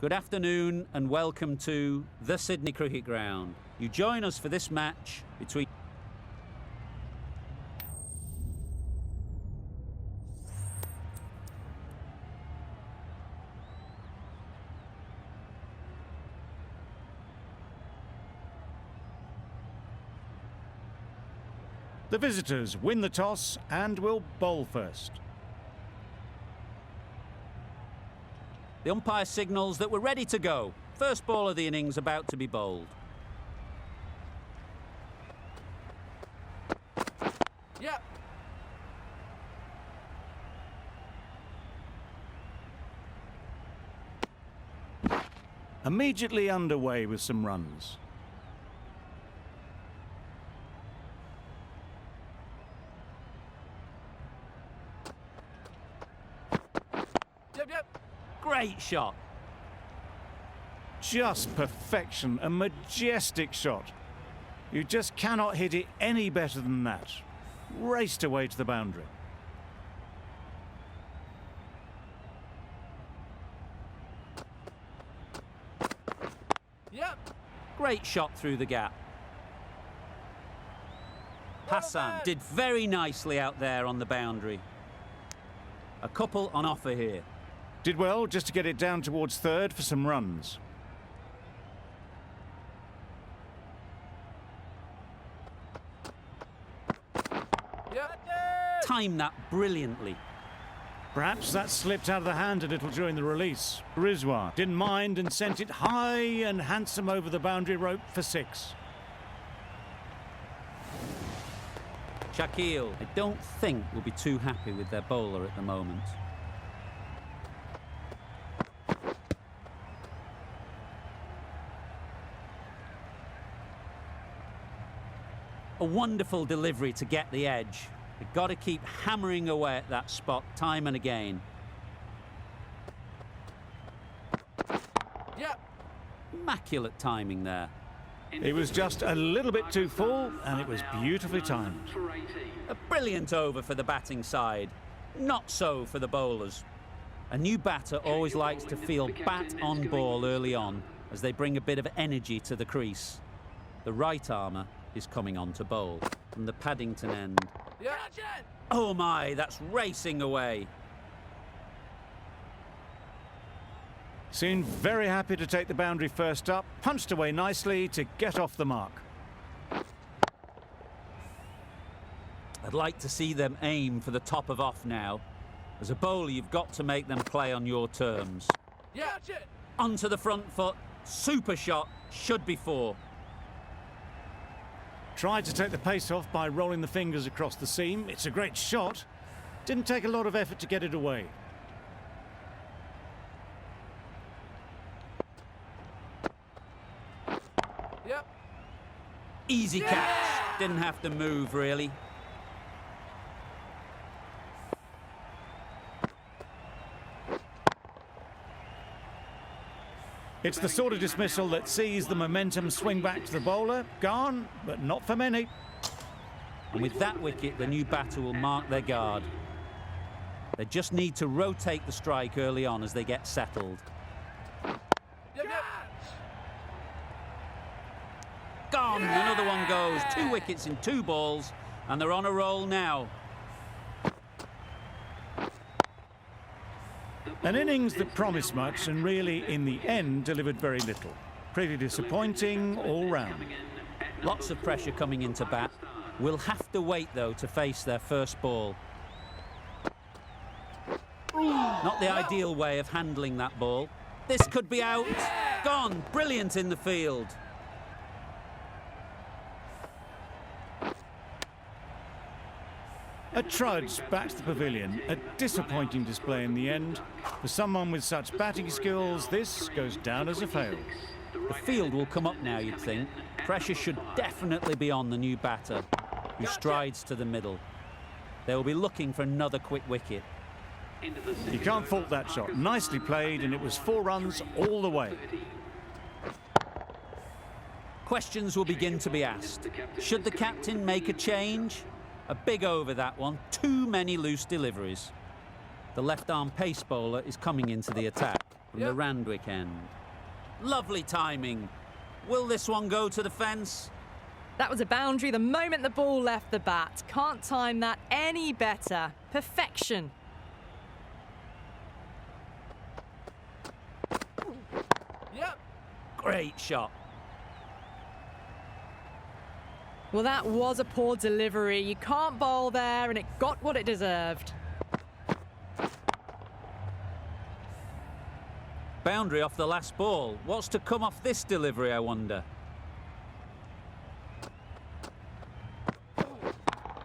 Good afternoon and welcome to the Sydney Cricket Ground. You join us for this match between... The visitors win the toss and will bowl first. The umpire signals that we're ready to go. First ball of the innings about to be bowled. Yep. Immediately underway with some runs. Great shot. Just perfection, a majestic shot. You just cannot hit it any better than that. Raced away to the boundary. Yep. Great shot through the gap. Hassan did very nicely out there on the boundary. A couple on offer here. Did well just to get it down towards third for some runs. Timed that brilliantly. Perhaps that slipped out of the hand a little during the release. Rizwa didn't mind and sent it high and handsome over the boundary rope for 6. Shakil, I don't think will be too happy with their bowler at the moment. A wonderful delivery to get the edge. They've got to keep hammering away at that spot time and again. Yep. Immaculate timing there. It was just a little bit too full and it was beautifully timed. A brilliant over for the batting side. Not so for the bowlers. A new batter always likes to feel bat on ball early on as they bring a bit of energy to the crease. The right armour is coming on to bowl from the Paddington end. Oh my, that's racing away. Seemed very happy to take the boundary first up, punched away nicely to get off the mark. I'd like to see them aim for the top of off now. As a bowler, you've got to make them play on your terms. Onto the front foot, super shot, should be 4. Tried to take the pace off by rolling the fingers across the seam. It's a great shot. Didn't take a lot of effort to get it away. Yep. Easy catch. Didn't have to move, really. It's the sort of dismissal that sees the momentum swing back to the bowler. Gone, but not for many. And with that wicket, the new batter will mark their guard. They just need to rotate the strike early on as they get settled. Gone! Another one goes. 2 wickets in 2 balls, and they're on a roll now. An innings that promised much and really, in the end, delivered very little. Pretty disappointing all round. Lots of pressure coming into bat. We'll have to wait, though, to face their first ball. Not the ideal way of handling that ball. This could be out. Gone. Brilliant in the field. A trudge back to the pavilion. A disappointing display in the end. For someone with such batting skills, this goes down as a fail. The field will come up now, you'd think. Pressure should definitely be on the new batter, who strides to the middle. They will be looking for another quick wicket. You can't fault that shot. Nicely played, and it was 4 runs all the way. Questions will begin to be asked. Should the captain make a change? A big over, that one. Too many loose deliveries. The left-arm pace bowler is coming into the attack. from the Randwick end. Lovely timing. Will this one go to the fence? That was a boundary the moment the ball left the bat. Can't time that any better. Perfection. Yep. Great shot. Well, that was a poor delivery. You can't bowl there, and it got what it deserved. Boundary off the last ball. What's to come off this delivery, I wonder?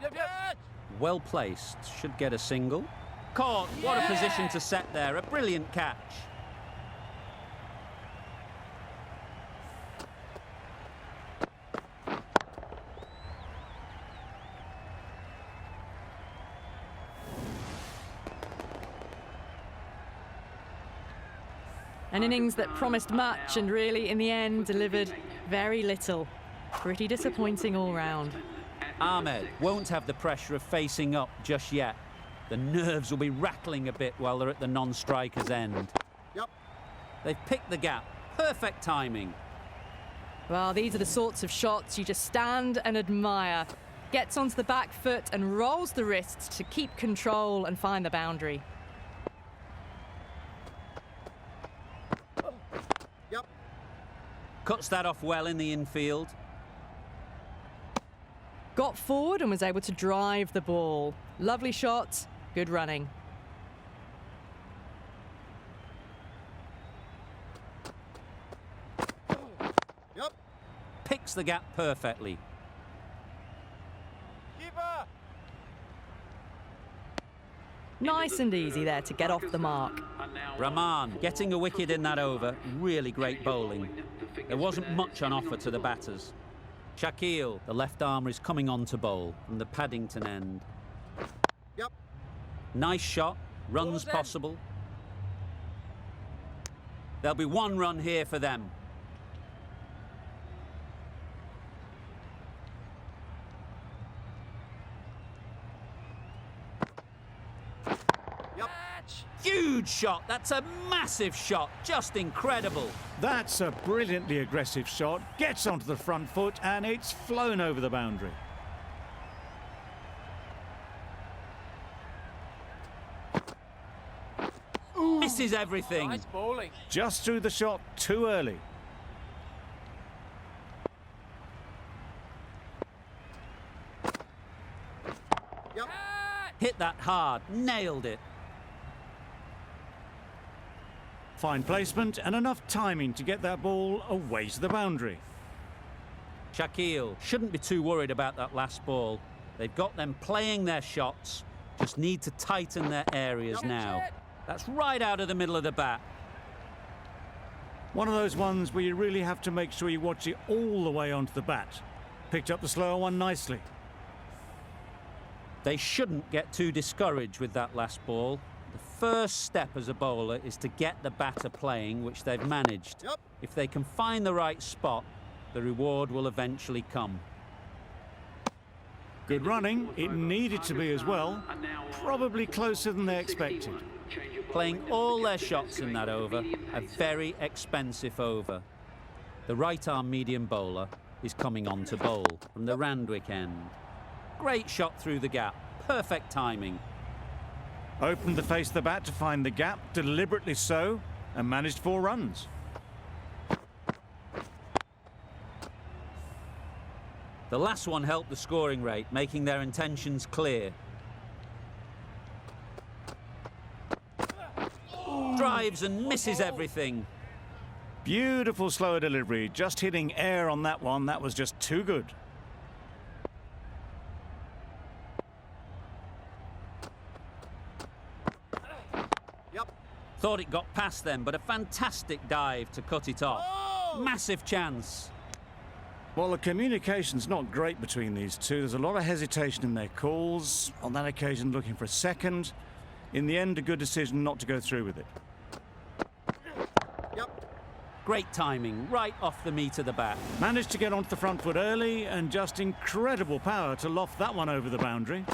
Yep, yep. Well placed. Should get a single. Caught. What a position to set there. A brilliant catch. An innings that promised much and really, in the end, delivered very little. Pretty disappointing all round. Ahmed won't have the pressure of facing up just yet. The nerves will be rattling a bit while they're at the non-striker's end. Yep. They've picked the gap. Perfect timing. Well, these are the sorts of shots you just stand and admire. Gets onto the back foot and rolls the wrists to keep control and find the boundary. Yep. Cuts that off well in the infield. Got forward and was able to drive the ball. Lovely shot, good running. Yep. Picks the gap perfectly. Keeper. Nice and easy there to get off the mark. Rahman getting a wicket in that over. Really great bowling. There wasn't much on offer to the batters. Shakil, the left armer, is coming on to bowl from the Paddington end. Yep. Nice shot. Runs possible. There'll be one run here for them. Yep. Huge shot. That's a massive shot. Just incredible. That's a brilliantly aggressive shot. Gets onto the front foot and it's flown over the boundary. Misses everything. Nice bowling. Just threw the shot too early. Yep. Hit that hard. Nailed it. Fine placement and enough timing to get that ball away to the boundary. Shakil shouldn't be too worried about that last ball. They've got them playing their shots. Just need to tighten their areas now. That's right out of the middle of the bat. One of those ones where you really have to make sure you watch it all the way onto the bat. Picked up the slower one nicely. They shouldn't get too discouraged with that last ball. The first step as a bowler is to get the batter playing, which they've managed. Yep. If they can find the right spot, the reward will eventually come. Good running. It needed to be as well. Probably closer than they expected. Playing all their shots in that over, a very expensive over. The right-arm medium bowler is coming on to bowl from the Randwick end. Great shot through the gap, perfect timing. Opened the face of the bat to find the gap, deliberately so, and managed 4 runs. The last one helped the scoring rate, making their intentions clear. Drives and misses everything. Beautiful slower delivery, just hitting air on that one. That was just too good. Yep. Thought it got past them, but a fantastic dive to cut it off. Massive chance. Well, the communication's not great between these two. There's a lot of hesitation in their calls. On that occasion, looking for a second. In the end, a good decision not to go through with it. Yep. Great timing, right off the meat of the bat. Managed to get onto the front foot early and just incredible power to loft that one over the boundary.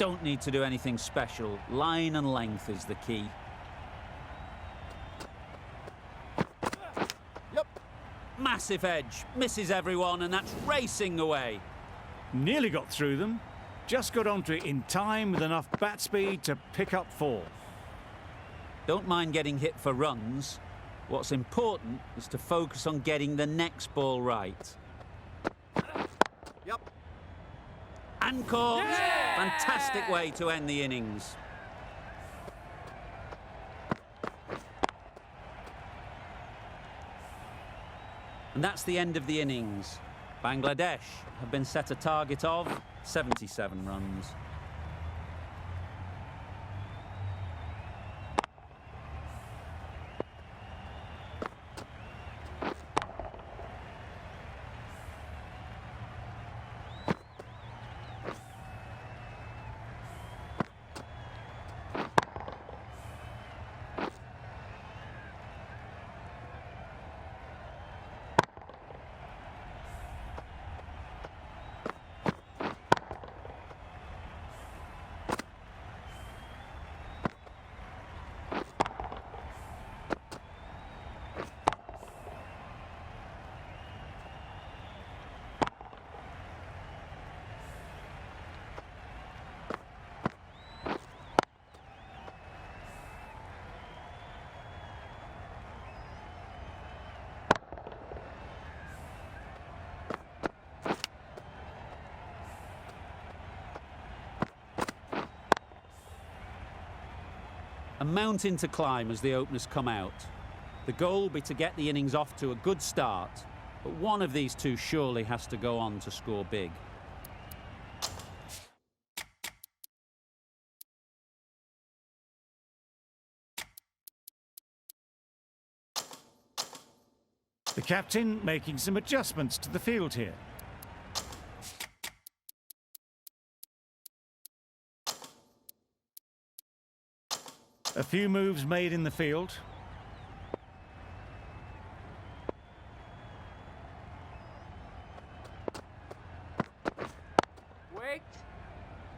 Don't need to do anything special. Line and length is the key. Yep. Massive edge. Misses everyone, and that's racing away. Nearly got through them. Just got onto it in time with enough bat speed to pick up 4. Don't mind getting hit for runs. What's important is to focus on getting the next ball right. Yep. And caught. Fantastic way to end the innings. And that's the end of the innings. Bangladesh have been set a target of 77 runs. A mountain to climb as the openers come out. The goal will be to get the innings off to a good start, but one of these two surely has to go on to score big. The captain making some adjustments to the field here. A few moves made in the field. Wait.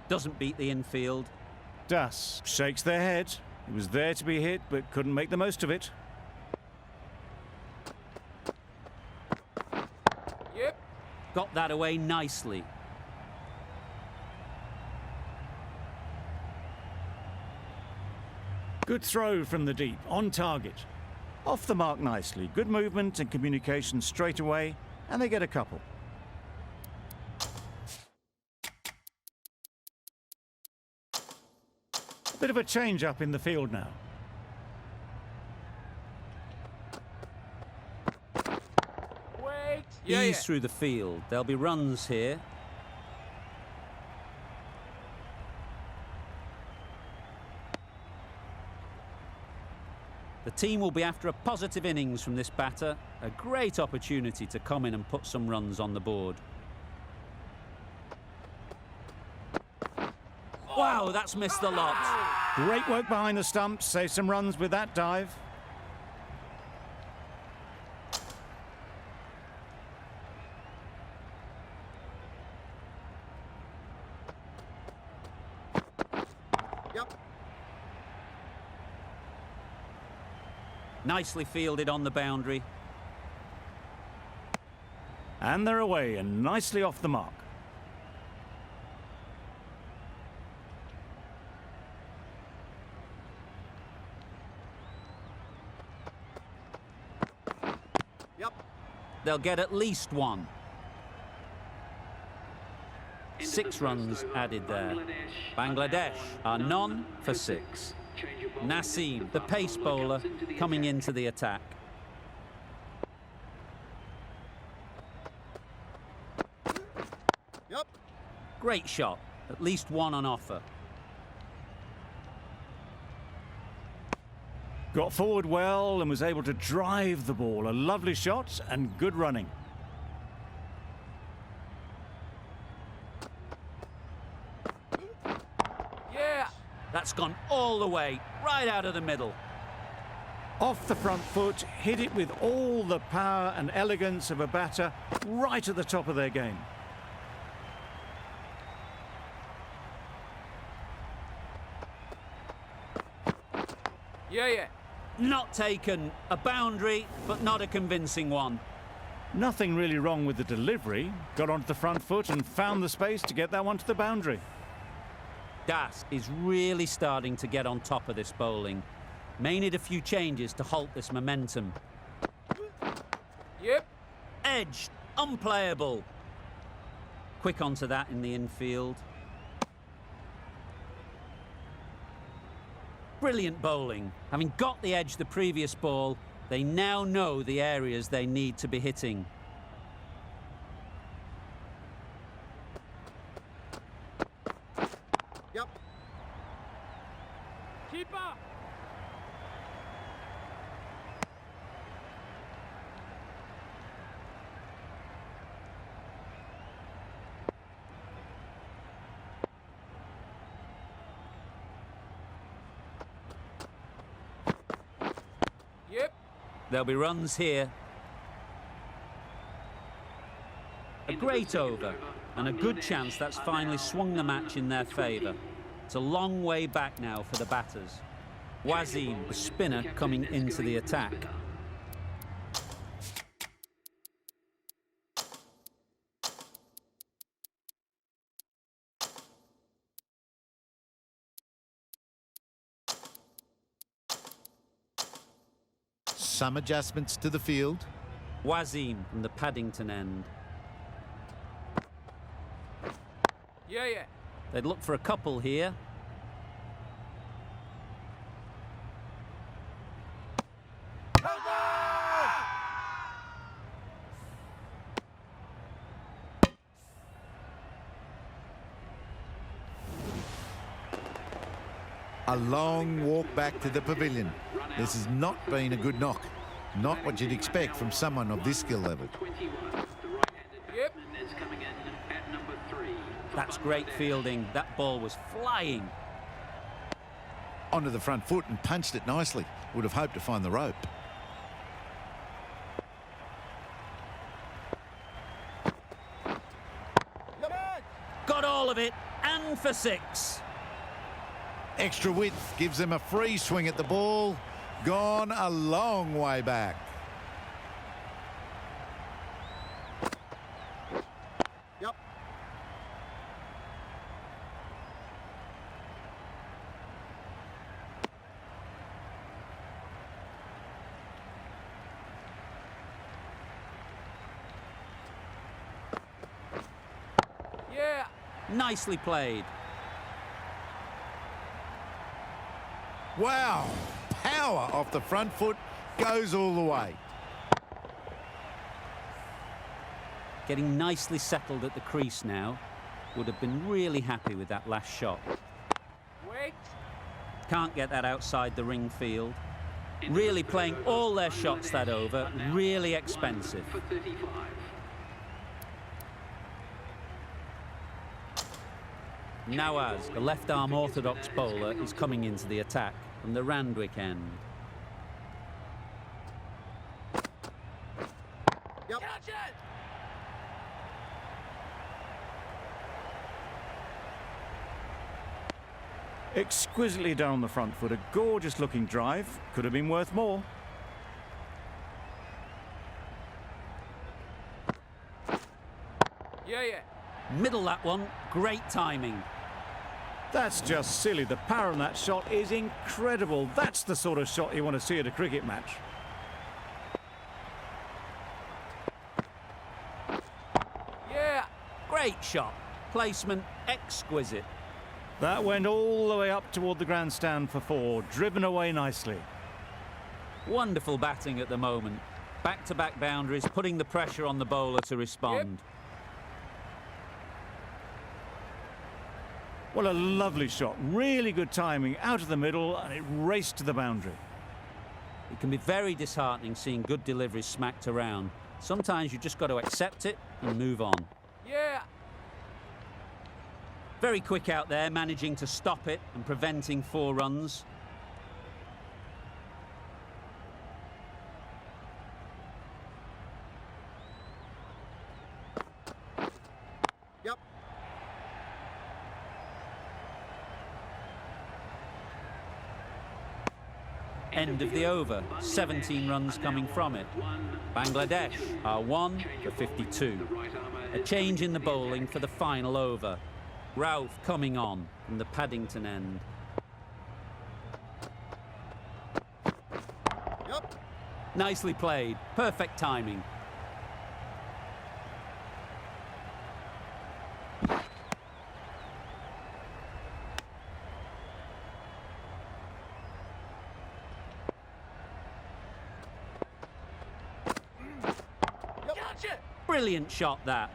Doesn't beat the infield. Das shakes their head. He was there to be hit, but couldn't make the most of it. Yep. Got that away nicely. Good throw from the deep, on target. Off the mark nicely. Good movement and communication straight away, and they get a couple. Bit of a change up in the field now. Wait. Ease through the field. There'll be runs here. The team will be after a positive innings from this batter. A great opportunity to come in and put some runs on the board. Wow, that's missed the lot. Great work behind the stumps. Save some runs with that dive. Yep. Nicely fielded on the boundary. And they're away and nicely off the mark. Yep. They'll get at least one. 6 runs added there. Bangladesh are none for 6. Naseem, the pace bowler, coming into the attack. Yep. Great shot, at least one on offer. Got forward well and was able to drive the ball. A lovely shot and good running. Yeah. That's gone all the way, right out of the middle. Off the front foot, hit it with all the power and elegance of a batter, right at the top of their game. Yeah, yeah. Not taken. A boundary, but not a convincing one. Nothing really wrong with the delivery. Got onto the front foot and found the space to get that one to the boundary. Das is really starting to get on top of this bowling. May need a few changes to halt this momentum. Yep. Edged, unplayable. Quick onto that in the infield. Brilliant bowling. Having got the edge the previous ball, they now know the areas they need to be hitting. Yep. Keeper. Yep. There'll be runs here. A great over, and a good chance that's finally swung the match in their favour. It's a long way back now for the batters. Wazim, the spinner, coming into the attack. Some adjustments to the field. Wazim from the Paddington end. Yeah, yeah. They'd look for a couple here. A long walk back to the pavilion. This has not been a good knock. Not what you'd expect from someone of this skill level. Yep. That's great fielding. That ball was flying. Onto the front foot and punched it nicely. Would have hoped to find the rope. Got all of it, and for six. Extra width gives them a free swing at the ball. Gone a long way back. Yep. Yeah. Nicely played. Wow, power off the front foot, goes all the way. Getting nicely settled at the crease now. Would have been really happy with that last shot. Wait. Can't get that outside the ring field. Really playing all their shots that over. Really expensive. Nawaz, the left-arm orthodox bowler, is coming into the attack from the Randwick end. Yep. Catch it. Exquisitely down the front foot. A gorgeous looking drive. Could have been worth more. Yeah, yeah. Middle that one. Great timing. That's just silly. The power on that shot is incredible. That's the sort of shot you want to see at a cricket match. Yeah. Great shot. Placement exquisite. That went all the way up toward the grandstand for four. Driven away nicely. Wonderful batting at the moment. Back-to-back boundaries, putting the pressure on the bowler to respond. What a lovely shot. Really good timing. Out of the middle, and it raced to the boundary. It can be very disheartening seeing good deliveries smacked around. Sometimes you just got to accept it and move on. Yeah. Very quick out there, managing to stop it and preventing 4 runs. Yep. End of the over. 17 runs coming from it. Bangladesh are 1 for 52. A change in the bowling for the final over. Ralph coming on from the Paddington end. Yep. Nicely played. Perfect timing. Brilliant shot, that.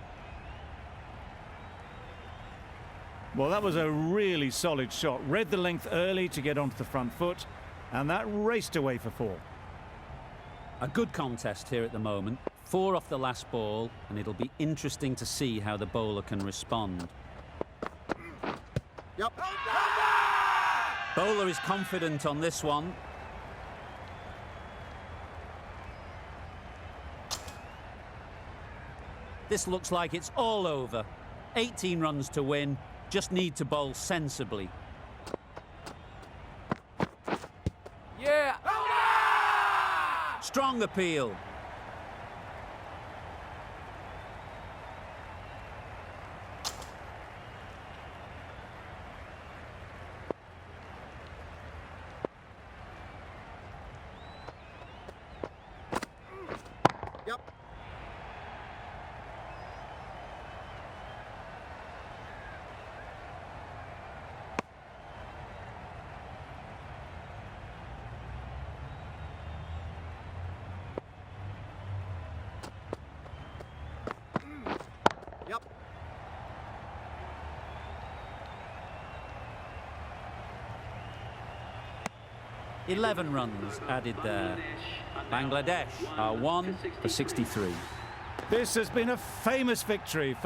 Well, that was a really solid shot. Read the length early to get onto the front foot, and that raced away for 4. A good contest here at the moment. 4 off the last ball, and it'll be interesting to see how the bowler can respond. Yep. Bowler is confident on this one. This looks like it's all over. 18 runs to win. Just need to bowl sensibly. Yeah. Strong appeal. Yep. Yep. $11 runs added there. Bangladesh are 1 for 63. This has been a famous victory for